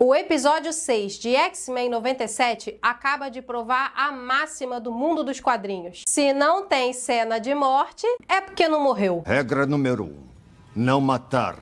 O episódio 6 de X-Men 97 acaba de provar a máxima do mundo dos quadrinhos. Se não tem cena de morte, é porque não morreu. Regra número 1. Não matar.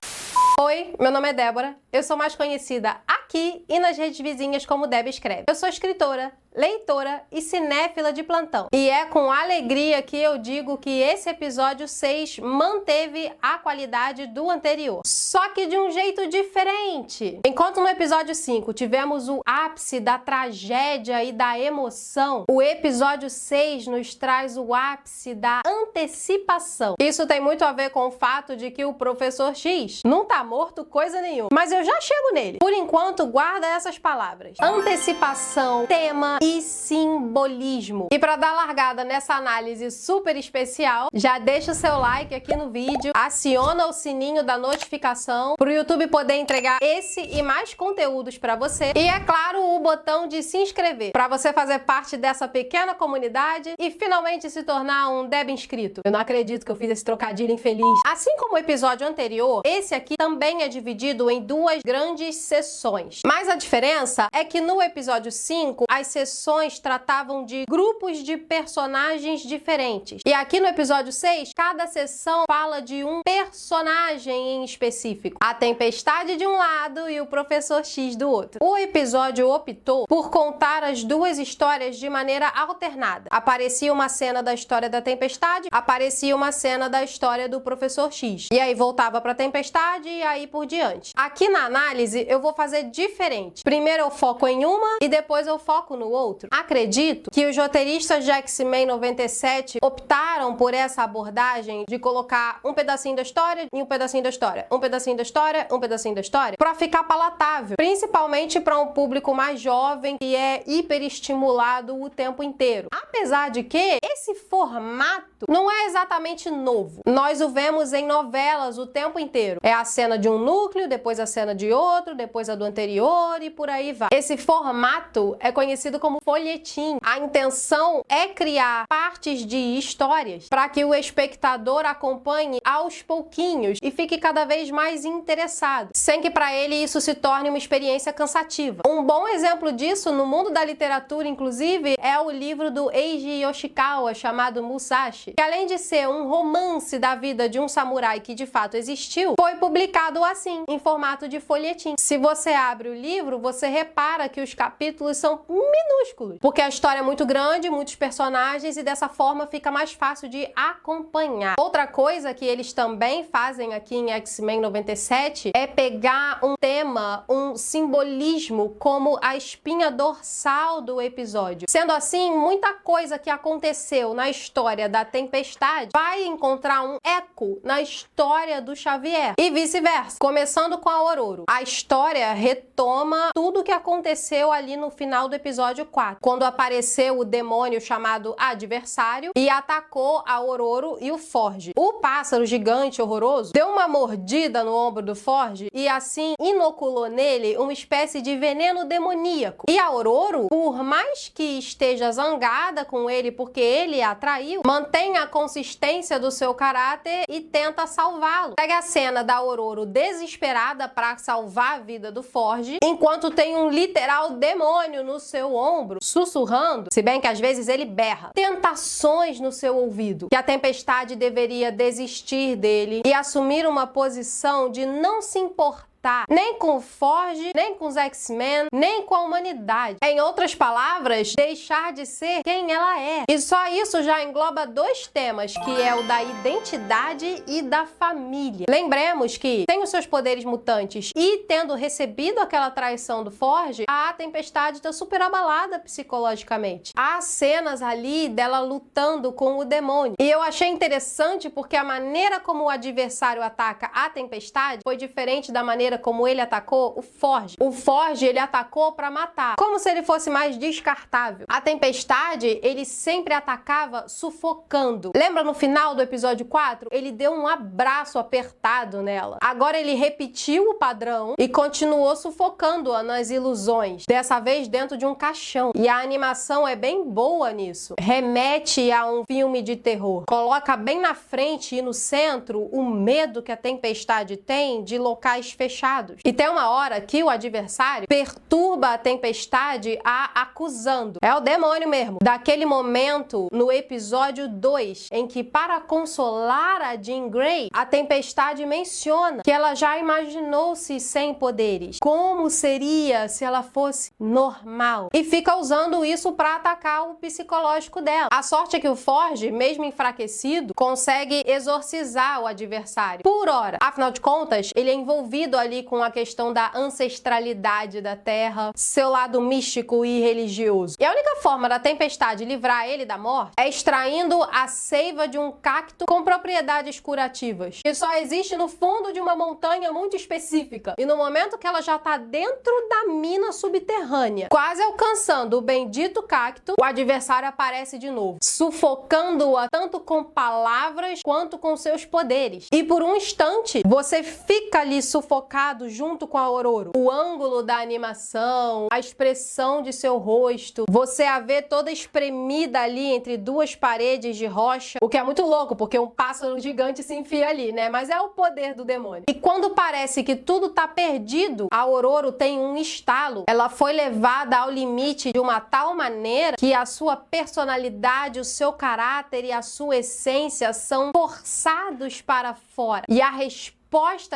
Oi, meu nome é Débora, eu sou mais conhecida aqui e nas redes vizinhas como Deb Escreve. Eu sou escritora, leitora e cinéfila de plantão. E é com alegria que eu digo que esse episódio 6 manteve a qualidade do anterior, só que de um jeito diferente. Enquanto no episódio 5 tivemos o ápice da tragédia e da emoção, o episódio 6 nos traz o ápice da antecipação. Isso tem muito a ver com o fato de que o Professor X não tá morto coisa nenhuma, mas eu já chego nele. Por enquanto, guarda essas palavras: antecipação, tema e simbolismo. E para dar largada nessa análise super especial, já deixa o seu like aqui no vídeo, aciona o sininho da notificação para o YouTube poder entregar esse e mais conteúdos para você. E é claro, o botão de se inscrever para você fazer parte dessa pequena comunidade e finalmente se tornar um Deb inscrito. Eu não acredito que eu fiz esse trocadilho infeliz. Assim como o episódio anterior, esse aqui também é dividido em duas grandes sessões. Mas a diferença é que no episódio 5, as sessões tratavam de grupos de personagens diferentes. E aqui no episódio 6, cada sessão fala de um personagem em específico. A Tempestade de um lado e o Professor X do outro. O episódio optou por contar as duas histórias de maneira alternada. Aparecia uma cena da história da Tempestade, aparecia uma cena da história do Professor X. E aí voltava pra Tempestade e aí por diante. Aqui na análise eu vou fazer diferente. Primeiro eu foco em uma e depois eu foco no outro. Acredito que os roteiristas de X-Men 97 optaram por essa abordagem de colocar um pedacinho da história e um pedacinho da história, um pedacinho da história, um pedacinho da história, para ficar palatável, principalmente para um público mais jovem que é hiperestimulado o tempo inteiro. Apesar de que esse formato não é exatamente novo. Nós o vemos em novelas o tempo inteiro. É a cena de um núcleo, depois a cena de outro, depois a do anterior e por aí vai. Esse formato é conhecido como folhetim. A intenção é criar partes de histórias para que o espectador acompanhe aos pouquinhos e fique cada vez mais interessado, sem que para ele isso se torne uma experiência cansativa. Um bom exemplo disso no mundo da literatura, inclusive, é o livro do Eiji Yoshikawa chamado Musashi, que além de ser um romance da vida de um samurai que de fato existiu, foi publicado assim, em formato de folhetim. Se você abre o livro, você repara que os capítulos são minúsculos, porque a história é muito grande, muitos personagens e dessa forma fica mais fácil de acompanhar. Outra coisa que eles também fazem aqui em X-Men 97 é pegar um tema, um simbolismo como a espinha dorsal do episódio. Sendo assim, muita coisa que aconteceu na história da Tempestade vai encontrar um eco na história do Xavier e vice-versa. Começando com a Ororo. A história retoma tudo o que aconteceu ali no final do episódio 4, quando apareceu o demônio chamado Adversário e atacou a Ororo e o Forge. O pássaro gigante horroroso deu uma mordida no ombro do Forge e assim inoculou nele uma espécie de veneno demoníaco. E a Ororo, por mais que esteja zangada com ele porque ele a traiu, mantém a consistência do seu caráter e tenta salvá-lo. Pega a cena da Ororo desesperada para salvar a vida do Forge, enquanto tem um literal demônio no seu ombro, sussurrando, se bem que às vezes ele berra, tentações no seu ouvido, que a Tempestade deveria desistir dele e assumir uma posição de não se importar nem com o Forge, nem com os X-Men, nem com a humanidade. Em outras palavras, deixar de ser quem ela é. E só isso já engloba dois temas, que é o da identidade e da família. Lembremos que, sem os seus poderes mutantes e tendo recebido aquela traição do Forge, a Tempestade está super abalada psicologicamente. Há cenas ali dela lutando com o demônio. E eu achei interessante porque a maneira como o adversário ataca a Tempestade foi diferente da maneira como ele atacou o Forge. O Forge, ele atacou para matar, como se ele fosse mais descartável. A Tempestade, ele sempre atacava sufocando. Lembra no final do episódio 4? Ele deu um abraço apertado nela. Agora ele repetiu o padrão e continuou sufocando-a nas ilusões, dessa vez dentro de um caixão. E a animação é bem boa nisso. Remete a um filme de terror. Coloca bem na frente e no centro o medo que a Tempestade tem de locais fechados. fechados. E tem uma hora que o adversário perturba a tempestade a acusando. É o demônio mesmo. Daquele momento no episódio 2, em que para consolar a Jean Grey, a tempestade menciona que ela já imaginou-se sem poderes. Como seria se ela fosse normal? E fica usando isso para atacar o psicológico dela. A sorte é que o Forge, mesmo enfraquecido, consegue exorcizar o adversário por hora. Afinal de contas, ele é envolvido ali com a questão da ancestralidade da Terra, seu lado místico e religioso. E a única forma da tempestade livrar ele da morte é extraindo a seiva de um cacto com propriedades curativas, que só existe no fundo de uma montanha muito específica. E no momento que ela já está dentro da mina subterrânea, quase alcançando o bendito cacto, o adversário aparece de novo, sufocando-a tanto com palavras quanto com seus poderes. E por um instante, você fica ali sufocado junto com a Ororo. O ângulo da animação, a expressão de seu rosto, você a vê toda espremida ali entre duas paredes de rocha, o que é muito louco, porque um pássaro gigante se enfia ali, né? Mas é o poder do demônio. E quando parece que tudo tá perdido, a Ororo tem um estalo. Ela foi levada ao limite de uma tal maneira que a sua personalidade, o seu caráter e a sua essência são forçados para fora. E a resposta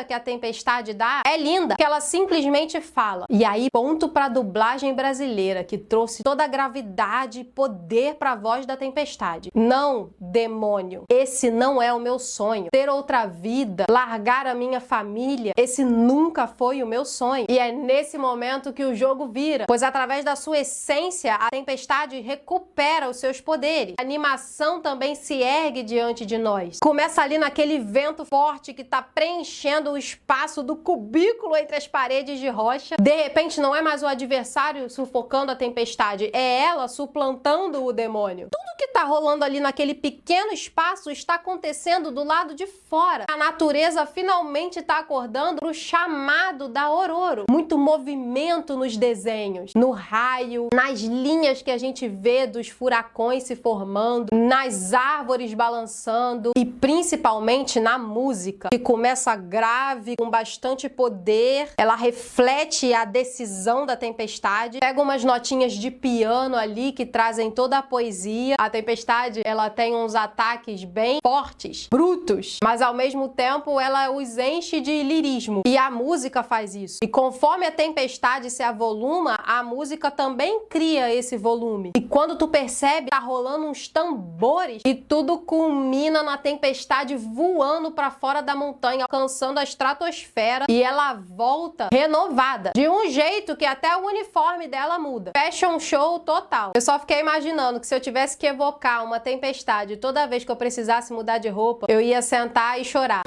que a tempestade dá é linda, que ela simplesmente fala. E aí, ponto pra dublagem brasileira, que trouxe toda a gravidade e poder pra voz da tempestade. Não, demônio, esse não é o meu sonho. Ter outra vida, largar a minha família, esse nunca foi o meu sonho. E é nesse momento que o jogo vira, pois através da sua essência, a tempestade recupera os seus poderes. A animação também se ergue diante de nós. Começa ali naquele vento forte que tá preenchendo o espaço do cubículo entre as paredes de rocha. De repente, não é mais o adversário sufocando a tempestade, é ela suplantando o demônio. Tudo que tá rolando ali naquele pequeno espaço está acontecendo do lado de fora. A natureza finalmente tá acordando pro chamado da Ororo. Muito movimento nos desenhos, no raio, nas linhas que a gente vê dos furacões se formando, nas árvores balançando e principalmente na música, que começa grave, com bastante poder. Ela reflete a decisão da tempestade. Pega umas notinhas de piano ali que trazem toda a poesia. A tempestade, ela tem uns ataques bem fortes, brutos, mas ao mesmo tempo ela os enche de lirismo. E a música faz isso. E conforme a tempestade se avoluma, a música também cria esse volume. E quando tu percebe, tá rolando uns tambores e tudo culmina na tempestade voando para fora da montanha, alcançando a estratosfera, e ela volta renovada, de um jeito que até o uniforme dela muda. Fashion show total. Eu só fiquei imaginando que se eu tivesse que evocar uma tempestade toda vez que eu precisasse mudar de roupa, eu ia sentar e chorar.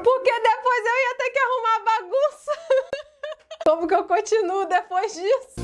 Porque depois eu ia ter que arrumar bagunça. Como que eu continuo depois disso?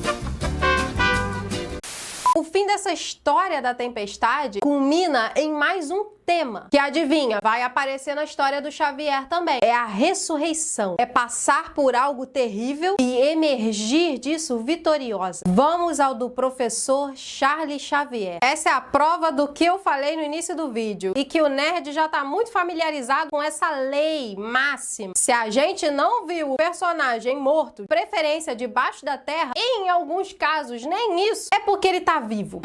O fim dessa história da tempestade culmina em mais um tema, que adivinha, vai aparecer na história do Xavier também. É a ressurreição. É passar por algo terrível e emergir disso vitoriosa. Vamos ao do professor Charles Xavier. Essa é a prova do que eu falei no início do vídeo e que o nerd já tá muito familiarizado com essa lei máxima. Se a gente não viu o personagem morto, preferência debaixo da terra, e em alguns casos nem isso, é porque ele tá vivo.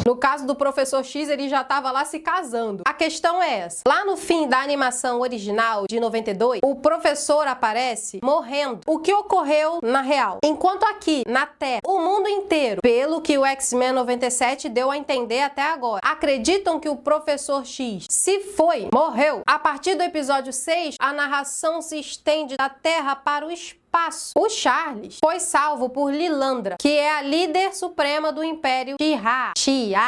No caso do Professor X, ele já estava lá se casando. A questão é essa. Lá no fim da animação original de 92, o professor aparece morrendo. O que ocorreu na real? Enquanto aqui, na Terra, o mundo inteiro, pelo que o X-Men 97 deu a entender até agora, acreditam que o Professor X se foi, morreu. A partir do episódio 6, a narração se estende da Terra para o espaço. O Charles foi salvo por Lilandra, que é a líder suprema do Império Xia.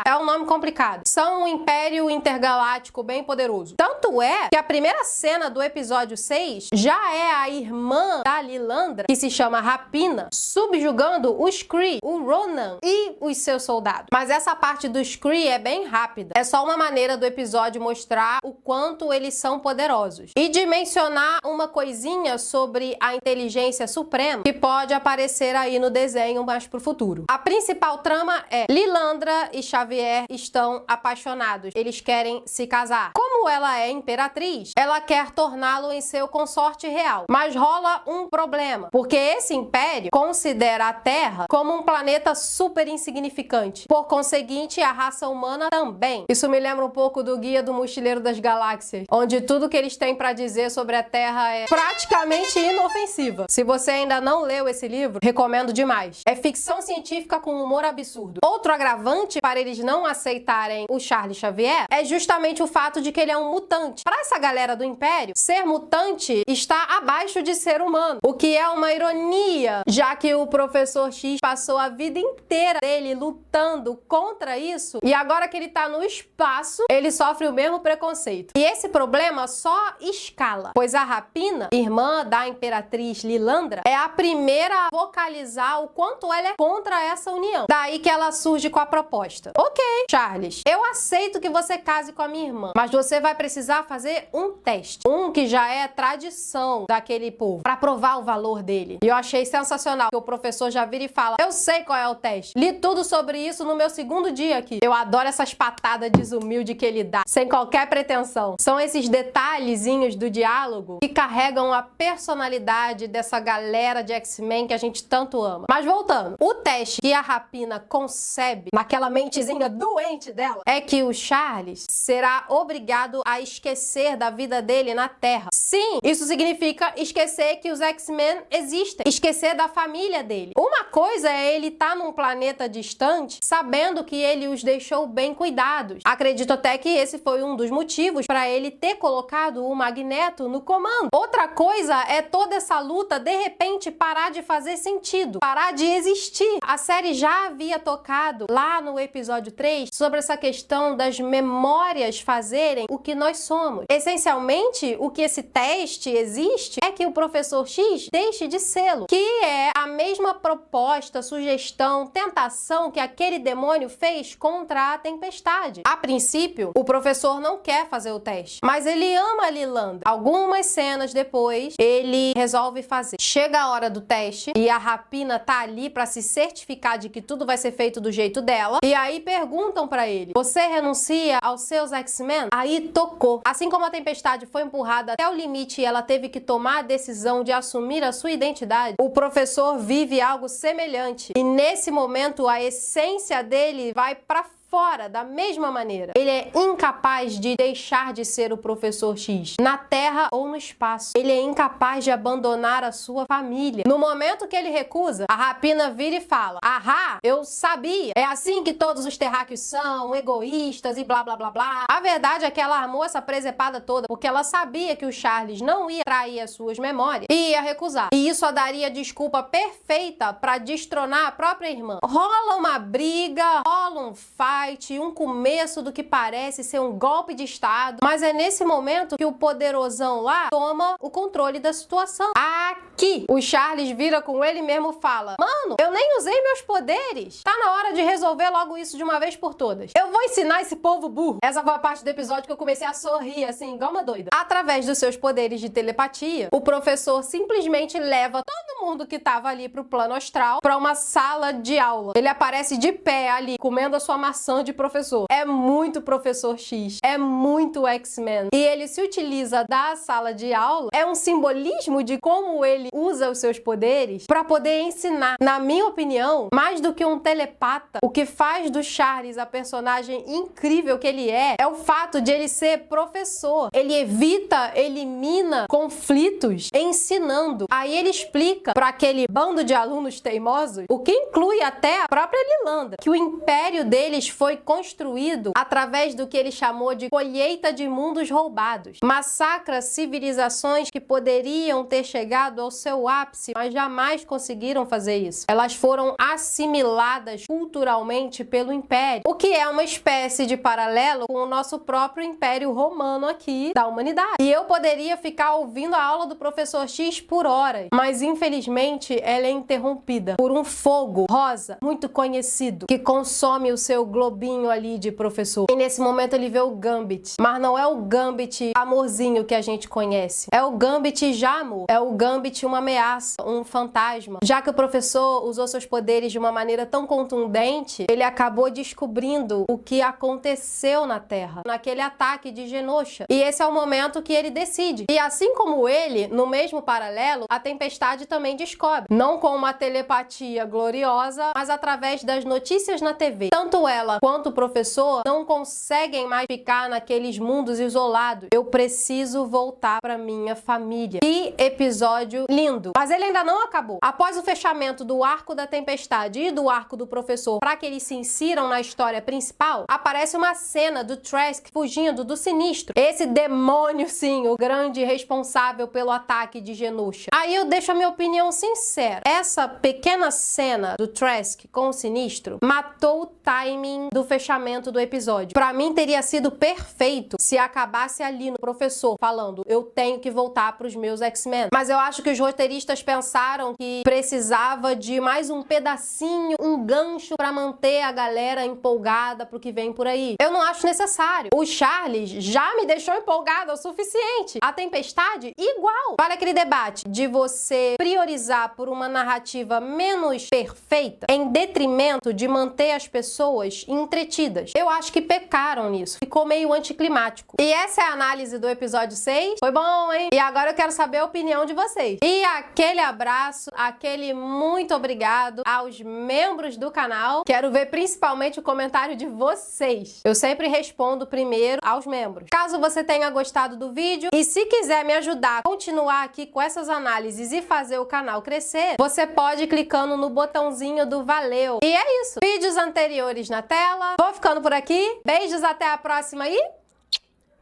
É um nome complicado. São um império intergaláctico bem poderoso. Tanto é que a primeira cena do episódio 6 já é a irmã da Lilandra, que se chama Rapina, subjugando os Kree, o Ronan e os seus soldados. Mas essa parte dos Kree é bem rápida. É só uma maneira do episódio mostrar o quanto eles são poderosos. E de mencionar uma coisinha sobre aí a inteligência suprema que pode aparecer aí no desenho mais pro futuro. A principal trama é Lilandra e Xavier estão apaixonados. Eles querem se casar. Como ela é imperatriz, ela quer torná-lo em seu consorte real. Mas rola um problema, porque esse império considera a Terra como um planeta super insignificante. Por conseguinte, a raça humana também. Isso me lembra um pouco do Guia do Mochileiro das Galáxias, onde tudo que eles têm para dizer sobre a Terra é praticamente inofensiva. Se você ainda não leu esse livro, recomendo demais. É ficção científica com humor absurdo. Outro agravante para eles não aceitarem o Charles Xavier é justamente o fato de que ele é um mutante. Para essa galera do Império, ser mutante está abaixo de ser humano, o que é uma ironia, já que o Professor X passou a vida inteira dele lutando contra isso, e agora que ele tá no espaço, ele sofre o mesmo preconceito. E esse problema só escala, pois a Rapina, irmã da Imperatriz Lilandra, é a primeira a vocalizar o quanto ela é contra essa união. Daí que ela surge com a proposta. Ok, Charles, eu aceito que você case com a minha irmã, mas você vai precisar fazer um teste. Um que já é tradição daquele povo, para provar o valor dele. E eu achei sensacional que o professor já vira e fala: eu sei qual é o teste. Li tudo sobre isso no meu segundo dia aqui. Eu adoro essas patadas desumildes que ele dá, sem qualquer pretensão. São esses detalhezinhos do diálogo que carregam a personalidade dessa galera de X-Men que a gente tanto ama. Mas voltando, o teste que a Rapina concebe naquela mentezinha doente dela é que o Charles será obrigado a esquecer da vida dele na Terra. Sim, isso significa esquecer que os X-Men existem, esquecer da família dele. Uma coisa é ele estar num planeta distante, sabendo que ele os deixou bem cuidados. Acredito até que esse foi um dos motivos para ele ter colocado o Magneto no comando. Outra coisa é toda essa luta de repente parar de fazer sentido, parar de existir. A série já havia tocado lá no episódio 3 sobre essa questão das memórias fazerem o que nós somos. Essencialmente, o que esse teste existe é que o Professor X deixe de sê-lo, que é a mesma proposta, sugestão, tentação que aquele demônio fez contra a Tempestade. A princípio, o professor não quer fazer o teste, mas ele ama a Lilandra. Algumas cenas depois, ele resolve fazer. Chega a hora do teste e a Rapina tá ali pra se certificar de que tudo vai ser feito do jeito dela, e aí perguntam pra ele: você renuncia aos seus X-Men? Aí tocou. Assim como a Tempestade foi empurrada até o limite e ela teve que tomar a decisão de assumir a sua identidade, o professor vive algo semelhante. E nesse momento, a essência dele vai pra fora da mesma maneira. Ele é incapaz de deixar de ser o Professor X, na Terra ou no espaço. Ele é incapaz de abandonar a sua família. No momento que ele recusa, a Rapina vira e fala: ahá, eu sabia. É assim que todos os terráqueos são, egoístas e blá blá blá blá. A verdade é que ela armou essa presepada toda porque ela sabia que o Charles não ia trair as suas memórias e ia recusar. E isso a daria desculpa perfeita para destronar a própria irmã. Rola uma briga, rola um fight, um começo do que parece ser um golpe de estado, mas é nesse momento que o poderosão lá toma o controle da situação. Aqui, o Charles vira com ele mesmo e fala: mano, eu nem usei meus poderes. Tá na hora de resolver logo isso de uma vez por todas. Eu vou ensinar esse povo burro. Essa foi a parte do episódio que eu comecei a sorrir, assim, igual uma doida. Através dos seus poderes de telepatia, o professor simplesmente leva todo mundo que tava ali pro plano astral pra uma sala de aula. Ele aparece de pé ali, comendo a sua maçã de professor. É muito Professor X, é muito X-Men. E ele se utiliza da sala de aula, é um simbolismo de como ele usa os seus poderes para poder ensinar. Na minha opinião, mais do que um telepata, o que faz do Charles a personagem incrível que ele é o fato de ele ser professor. Ele evita, elimina conflitos ensinando. Aí ele explica para aquele bando de alunos teimosos, o que inclui até a própria Lilandra, que o império deles foi construído através do que ele chamou de colheita de mundos roubados. Massacra civilizações que poderiam ter chegado ao seu ápice, mas jamais conseguiram fazer isso. Elas foram assimiladas culturalmente pelo Império, o que é uma espécie de paralelo com o nosso próprio Império Romano aqui da humanidade. E eu poderia ficar ouvindo a aula do Professor X por horas, mas infelizmente ela é interrompida por um fogo rosa muito conhecido que consome o seu globo globinho ali de professor. E nesse momento ele vê o Gambit. Mas não é o Gambit amorzinho que a gente conhece. É o Gambit já amor. É o Gambit uma ameaça, um fantasma. Já que o professor usou seus poderes de uma maneira tão contundente, ele acabou descobrindo o que aconteceu na Terra, naquele ataque de Genosha. E esse é o momento que ele decide. E assim como ele, no mesmo paralelo, a Tempestade também descobre. Não com uma telepatia gloriosa, mas através das notícias na TV. Tanto ela quanto o professor não conseguem mais ficar naqueles mundos isolados. Eu preciso voltar para minha família. Que episódio lindo! Mas ele ainda não acabou. Após o fechamento do arco da Tempestade e do arco do professor, para que eles se insiram na história principal, aparece uma cena do Trask fugindo do Sinistro. Esse demônio, sim, o grande responsável pelo ataque de Genosha. Aí eu deixo a minha opinião sincera. Essa pequena cena do Trask com o Sinistro matou o timing do fechamento do episódio. Pra mim teria sido perfeito se acabasse ali no professor falando: eu tenho que voltar pros meus X-Men. Mas eu acho que os roteiristas pensaram que precisava de mais um pedacinho, um gancho pra manter a galera empolgada pro que vem por aí. Eu não acho necessário. O Charles já me deixou empolgada o suficiente. A Tempestade, igual. Olha aquele debate de você priorizar por uma narrativa menos perfeita em detrimento de manter as pessoas entretidas. Eu acho que pecaram nisso. Ficou meio anticlimático. E essa é a análise do episódio 6. Foi bom, hein? E agora eu quero saber a opinião de vocês. E aquele abraço, aquele muito obrigado aos membros do canal. Quero ver principalmente o comentário de vocês. Eu sempre respondo primeiro aos membros. Caso você tenha gostado do vídeo e se quiser me ajudar a continuar aqui com essas análises e fazer o canal crescer, você pode ir clicando no botãozinho do valeu. E é isso. Vídeos anteriores na tela. Vou ficando por aqui. Beijos, até a próxima e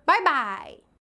bye bye!